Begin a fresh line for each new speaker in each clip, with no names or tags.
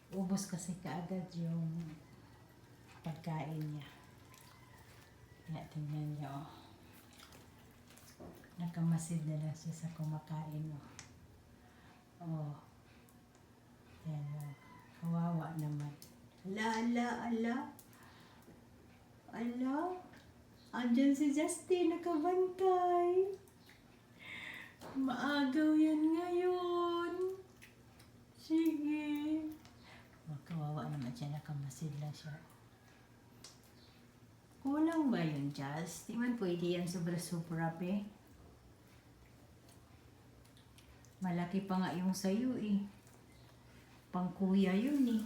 Ubos kasi kaagad yung pagkain niya. Kaya tingnan niyo, oh. Nakamasid na lang siya sa kumakain, oh. Oh. Yan, oh. Kawawa naman. Ala. Andyan si Justin, nakabantay. Maagaw yan ngayon. Sige. Kawawa naman siya, nakamasid lang siya. Kulang ba yun, Jazz? Di man pwede yan sobra-sobra, eh. Malaki pa nga yung sayo, eh. Pangkuya yun, eh.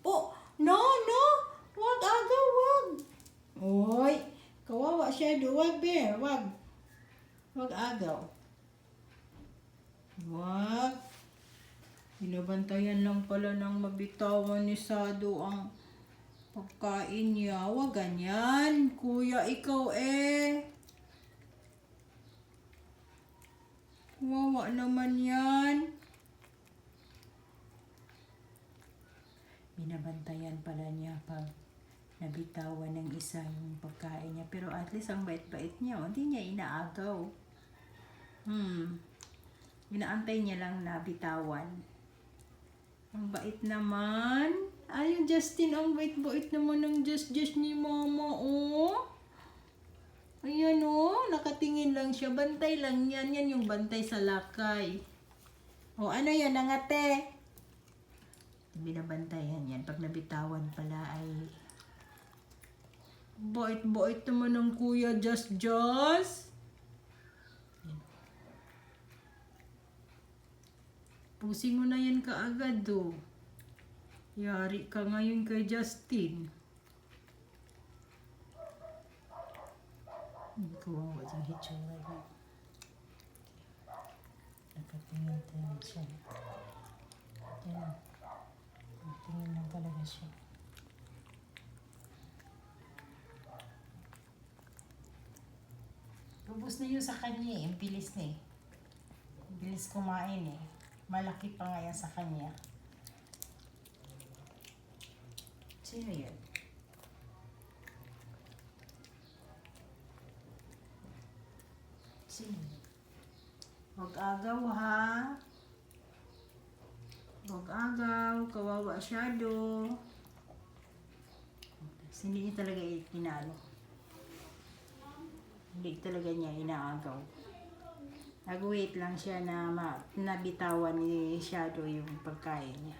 Oh! No! Wag, agaw, wag! Oy! Kawawa siya do. Wag, be. Wag. Wag agaw. Wag. Binabantayan lang pala ng mabitawan ni Sado ang pagkain niya. Wag ganyan. Kuya, ikaw eh. Kawawa naman yan. Binabantayan pala niya pag nabitawan ng isa yung pagkain niya. Pero at least ang bait-bait niya. Hindi niya inaagaw. Inaantay niya lang na bitawan. Ang bait naman. Ay, yung Justin, ang bait-bait naman ng just ni Mama, oh. Ayan, oh. Nakatingin lang siya. Bantay lang yan. Yan yung bantay sa lakay. O, ano yan, nangate? Binabantayan yan. Pag nabitawan pala ay bait-bait naman ng Kuya Just. Pusing mo na yan kaagad, do. Yari ka ngayon kay Justin. Kawawa yung hitsura niya. Nakatingin siya. Yan. Tingin lang talaga siya. Ubus na yun sa kanya eh. Ang bilis na eh. Ang bilis kumain eh. Malaki pa nga yan sa kanya. Sino yun? Sino yun? Huwag agaw ha. Huwag agaw. Kawawa siya do. Hindi niya talaga inalo. Hindi talaga niya inaagaw. Nag-wait lang siya na nabitawan ni Shadow yung pagkain niya.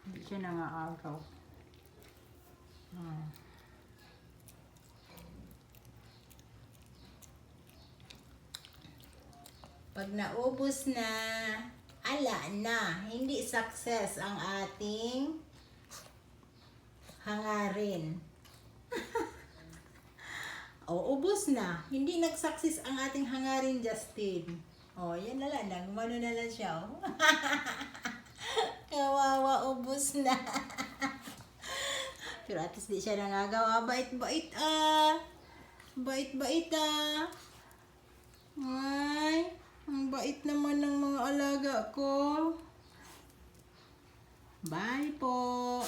Hindi siya nangaagaw. Pag naubos na, ala na, hindi success ang ating hangarin. O, ubos na. Hindi nag-success ang ating hangarin, Justin. O, yan na lang. Gumano na lang siya. Oh. Kawawa, ubos na. Pero at least di siya nangagawa. Bait-bait ah. Bait-bait ah. Ay, ang bait naman ng mga alaga ko. Bye po.